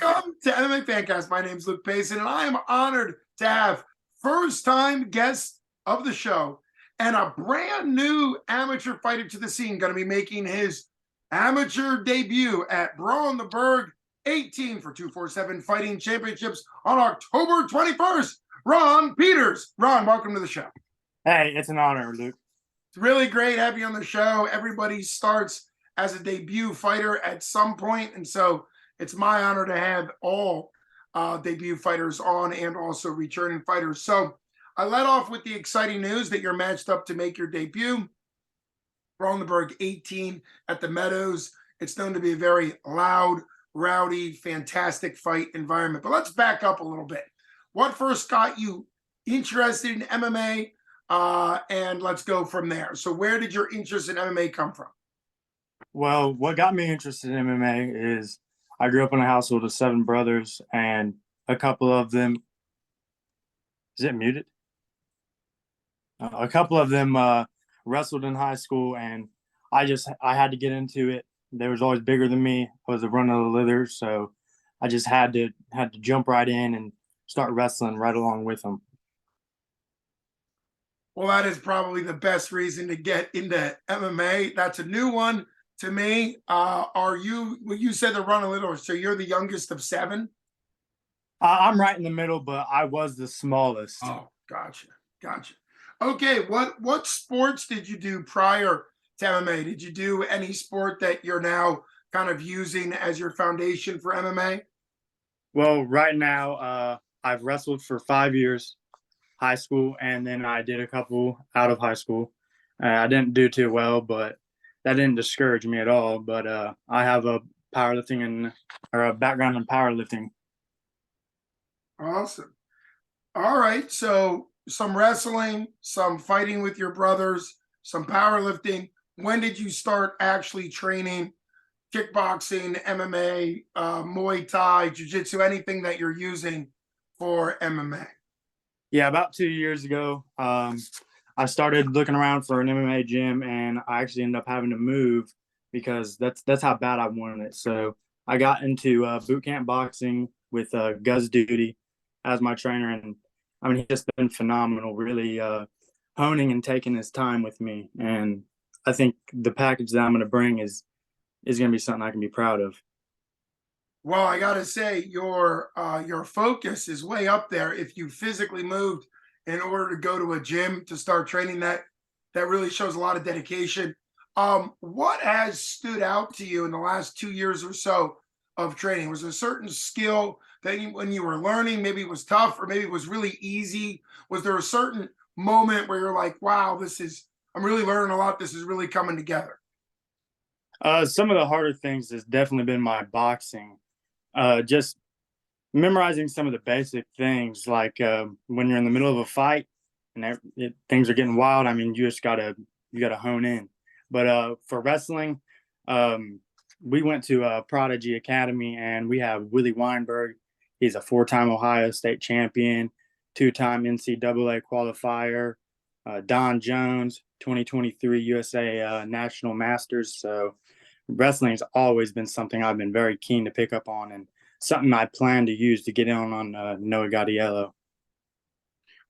Welcome to MMA Fancast. My name is Luke Payson, and I am honored to have first-time guest of the show and a brand new amateur fighter to the scene, going to be making his amateur debut at Brawl in the Burgh 18 for 247 Fighting Championships on October 21st. Ron Peters. Ron, welcome to the show. Hey, it's an honor, Luke. It's really great having you on the show. Everybody starts as a debut fighter at some point, and so it's my honor to have all debut fighters on and also returning fighters. So I let off with the exciting news that you're matched up to make your debut. Brawl in the Burgh 18 at the Meadows. It's known to be a very loud, rowdy, fantastic fight environment. But let's back up a little bit. What first got you interested in MMA? And let's go from there. So where did your interest in MMA come from? Well, what got me interested in MMA is I grew up in a household of 7 brothers, and a couple of them – is it muted? A couple of them wrestled in high school, and I had to get into it. They was always bigger than me. I was a run of the litter, so I just had to jump right in and start wrestling right along with them. Well, that is probably the best reason to get into MMA. That's a new one to me. You said the run a little, so you're the youngest of 7? I'm right in the middle, but I was the smallest. Oh, gotcha. Okay, what sports did you do prior to MMA? Did you do any sport that you're now kind of using as your foundation for MMA? Well, right now, I've wrestled for 5 years, high school, and then I did a couple out of high school. I didn't do too well, but that didn't discourage me at all. But I have a background in powerlifting. Awesome. All right, so some wrestling, some fighting with your brothers, some powerlifting. When did you start actually training kickboxing, MMA, Muay Thai, Jiu-Jitsu, anything that you're using for MMA? Yeah, about 2 years ago, I started looking around for an MMA gym, and I actually ended up having to move because that's how bad I wanted it. So I got into boot camp boxing with Gus Duty as my trainer, and I mean, he's just been phenomenal, really honing and taking his time with me. And I think the package that I'm going to bring is going to be something I can be proud of. Well, I got to say, your focus is way up there. If you physically moved in order to go to a gym to start training, that really shows a lot of dedication. What has stood out to you in the last 2 years or so of training? Was there a certain skill that when you were learning, maybe it was tough or maybe it was really easy? Was there a certain moment where you're like, wow, I'm really learning a lot. This is really coming together? Some of the harder things has definitely been my boxing. Just memorizing some of the basic things, like when you're in the middle of a fight and things are getting wild. I mean, you gotta hone in. But for wrestling, we went to Prodigy Academy, and we have Willie Weinberg. He's a 4-time Ohio State champion, 2-time NCAA qualifier. Don Jones, 2023 USA National Masters. So wrestling has always been something I've been very keen to pick up on, and something I plan to use to get on Noah Gaudiello.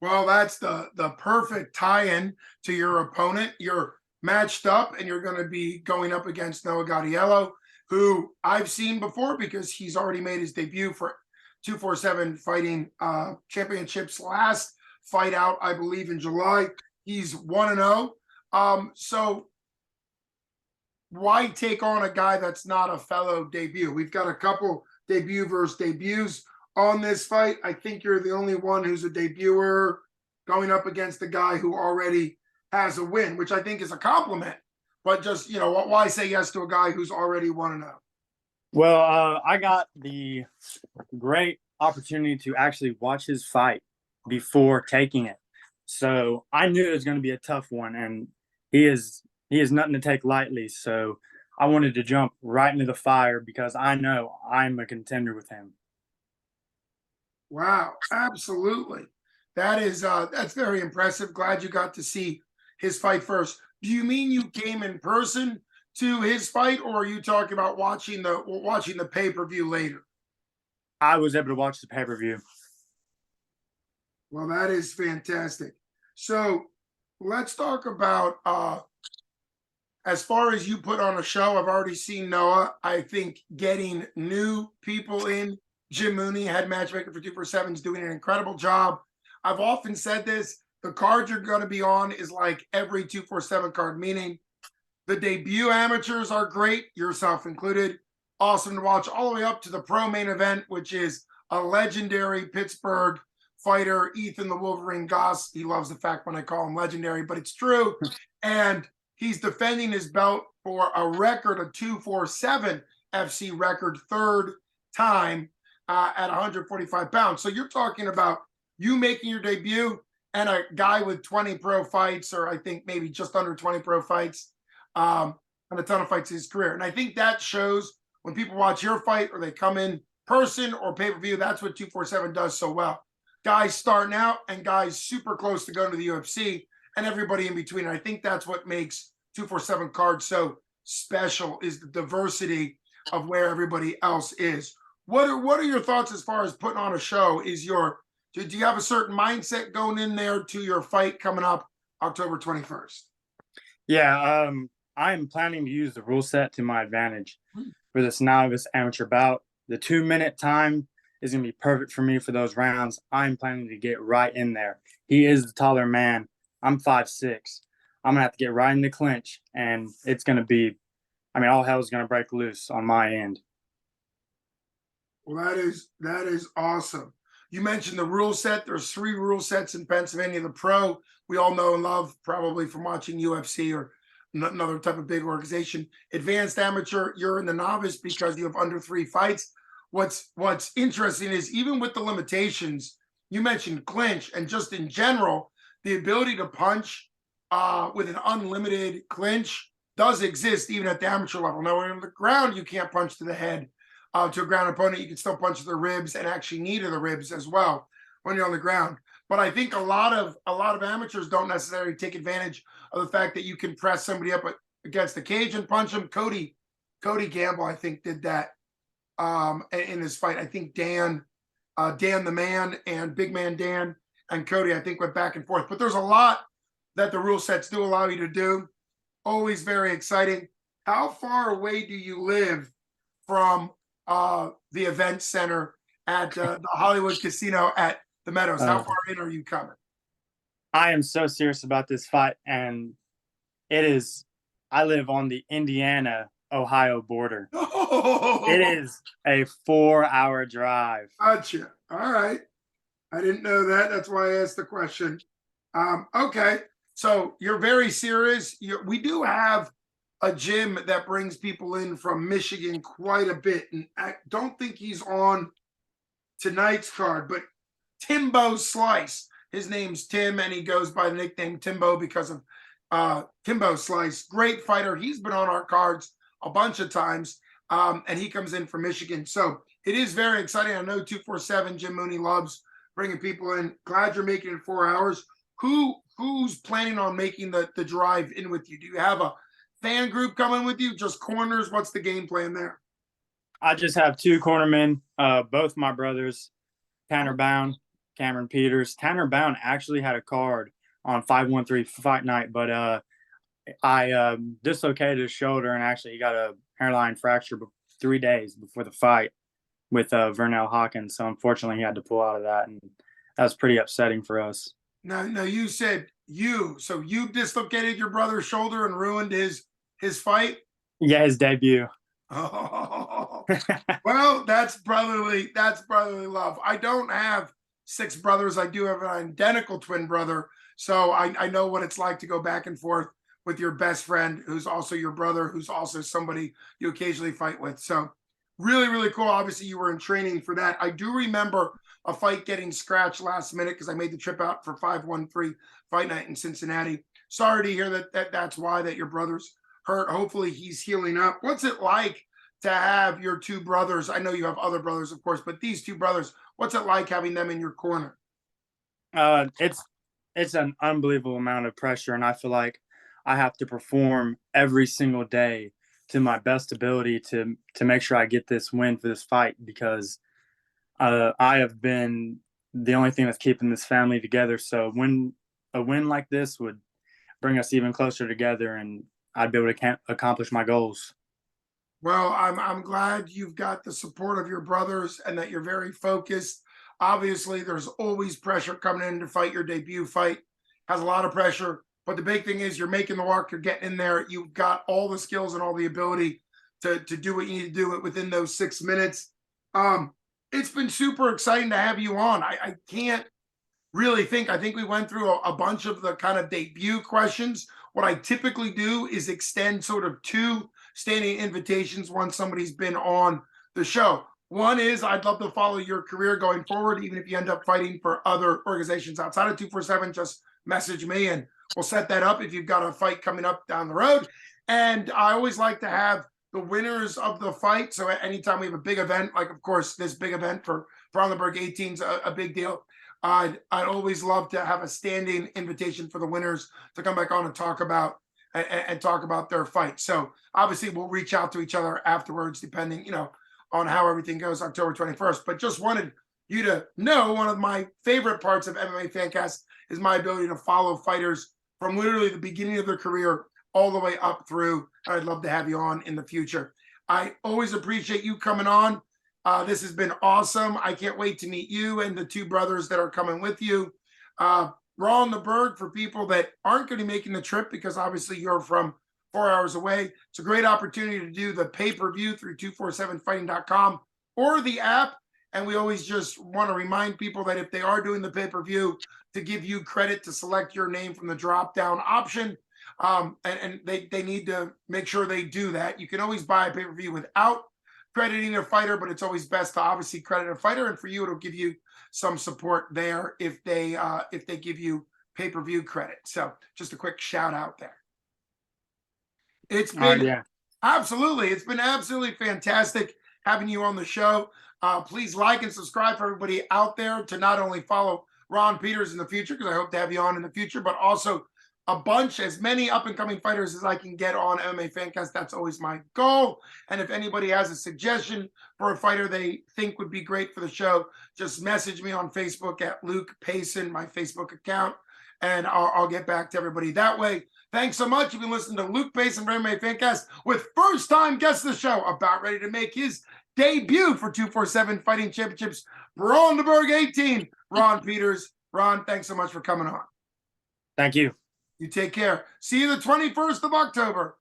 Well, that's the perfect tie-in to your opponent. You're matched up, and you're going to be going up against Noah Gaudiello, who I've seen before because he's already made his debut for 247 Fighting Championships. Last fight out, I believe, in July. He's 1-0. So why take on a guy that's not a fellow debut? We've got a couple debut versus debuts on this fight. I think you're the only one who's a debuter going up against a guy who already has a win, which I think is a compliment. But just, why say yes to a guy who's already 1-0? Well, I got the great opportunity to actually watch his fight before taking it. So I knew it was going to be a tough one, and he is nothing to take lightly. So I wanted to jump right into the fire because I know I'm a contender with him. Wow, absolutely. That's very impressive. Glad you got to see his fight first. Do you mean you came in person to his fight, or are you talking about watching the pay-per-view later? I was able to watch the pay-per-view. Well, that is fantastic. So let's talk about as far as you put on a show. I've already seen Noah. I think getting new people in, Jim Mooney, head matchmaker for 247, is doing an incredible job. I've often said this, the card you're going to be on is like every 247 card, meaning the debut amateurs are great, yourself included. Awesome to watch all the way up to the pro main event, which is a legendary Pittsburgh fighter, Ethan the Wolverine Goss. He loves the fact when I call him legendary, but it's true. And he's defending his belt for a record of 247 FC record, third time at 145 pounds. So you're talking about you making your debut and a guy with 20 pro fights, or I think maybe just under 20 pro fights, and a ton of fights in his career. And I think that shows when people watch your fight or they come in person or pay-per-view. That's what 247 does so well. Guys starting out and guys super close to going to the UFC and everybody in between. And I think that's what makes 247 cards so special, is the diversity of where everybody else is. What are your thoughts as far as putting on a show? Do you have a certain mindset going in there to your fight coming up October 21st? Yeah, I am planning to use the rule set to my advantage for this novice amateur bout. The 2-minute time is going to be perfect for me for those rounds. I'm planning to get right in there. He is the taller man. I'm 5'6". I'm going to have to get right in the clinch, and it's going to be, all hell is going to break loose on my end. Well, that is awesome. You mentioned the rule set. There's 3 rule sets in Pennsylvania. The pro, we all know and love probably from watching UFC or another type of big organization. Advanced amateur, you're in the novice because you have under 3 fights. What's interesting is even with the limitations, you mentioned clinch, and just in general, the ability to punch with an unlimited clinch does exist even at the amateur level. Now, on the ground, you can't punch to the head. To a ground opponent, you can still punch to the ribs and actually knee to the ribs as well when you're on the ground. But I think a lot of amateurs don't necessarily take advantage of the fact that you can press somebody up against the cage and punch them. Cody Gamble, I think, did that in his fight. I think Dan the Man and Big Man Dan and Cody, I think, went back and forth. But there's a lot that the rule sets do allow you to do. Always very exciting. How far away do you live from the event center at the Hollywood Casino at the Meadows? How far in are you coming? I am so serious about this fight, and I live on the Indiana-Ohio border. It is a 4-hour drive. Gotcha. All right. I didn't know that. That's why I asked the question. Okay. So you're very serious. We do have a gym that brings people in from Michigan quite a bit. And I don't think he's on tonight's card, but Timbo Slice. His name's Tim, and he goes by the nickname Timbo because of Timbo Slice. Great fighter. He's been on our cards a bunch of times, and he comes in from Michigan. So it is very exciting. I know 247 Jim Mooney loves bringing people in. Glad you're making it 4 hours. Who's planning on making the drive in with you? Do you have a fan group coming with you? Just corners? What's the game plan there? I just have 2 cornermen, both my brothers, Tanner Bound, Cameron Peters. Tanner Bound actually had a card on 513 fight night, but I dislocated his shoulder, and actually he got a hairline fracture 3 days before the fight with Vernell Hawkins. So unfortunately he had to pull out of that, and that was pretty upsetting for us. Now you said so you dislocated your brother's shoulder and ruined his fight? Yeah, his debut. Oh, well, that's brotherly love. I don't have 6 brothers. I do have an identical twin brother. So I know what it's like to go back and forth with your best friend, who's also your brother, who's also somebody you occasionally fight with. So really, really cool. Obviously, you were in training for that. I do remember a fight getting scratched last minute because I made the trip out for 513 fight night in Cincinnati. Sorry to hear that's why that your brother's hurt. Hopefully he's healing up. What's it like to have your 2 brothers? I know you have other brothers, of course, but these 2 brothers, what's it like having them in your corner? It's an unbelievable amount of pressure, and I feel like I have to perform every single day to my best ability to make sure I get this win for this fight, because I have been the only thing that's keeping this family together. So when a win like this would bring us even closer together, and I'd be able to accomplish my goals. Well, I'm glad you've got the support of your brothers and that you're very focused. Obviously, there's always pressure coming in to fight your debut fight. Has a lot of pressure, but the big thing is you're making the walk, you're getting in there. You've got all the skills and all the ability to do what you need to do it within those 6 minutes. Um, it's been super exciting to have you on. I can't really think. I think we went through a bunch of the kind of debut questions. What I typically do is extend sort of two standing invitations once somebody's been on the show. One is I'd love to follow your career going forward, even if you end up fighting for other organizations outside of 247. Just message me and we'll set that up if you've got a fight coming up down the road. And I always like to have the winners of the fight. So anytime we have a big event, like of course this big event for Brawl Burgh 18 is a big deal. I'd always love to have a standing invitation for the winners to come back on and talk about talk about their fight. So obviously we'll reach out to each other afterwards, depending, on how everything goes October 21st. But just wanted you to know one of my favorite parts of MMA Fancast is my ability to follow fighters from literally the beginning of their career all the way up through. I'd love to have you on in the future. I always appreciate you coming on. This has been awesome. I can't wait to meet you and the two brothers that are coming with you. Brawl in the Burgh, for people that aren't going to be making the trip, because obviously you're from 4 hours away. It's a great opportunity to do the pay-per-view through 247fighting.com or the app. And we always just want to remind people that if they are doing the pay-per-view, to give you credit to select your name from the drop-down option. And they need to make sure they do that. You can always buy a pay-per-view without crediting a fighter, but it's always best to obviously credit a fighter. And for you, it'll give you some support there if they give you pay-per-view credit. So just a quick shout out there. It's been Yeah. absolutely fantastic having you on the show. Please like and subscribe for everybody out there to not only follow Ron Peters in the future, because I hope to have you on in the future, but also as many up and coming fighters as I can get on MMA Fancast. That's always my goal. And if anybody has a suggestion for a fighter they think would be great for the show, just message me on Facebook at Luke Payson, my Facebook account, and I'll get back to everybody that way. Thanks so much. You've been listening to Luke Payson from MMA Fancast with first-time guest of the show, about ready to make his debut for 247 Fighting Championships, Brawl Burgh 18, Ron Peters. Ron, thanks so much for coming on. Thank you. You take care. See you the 21st of October.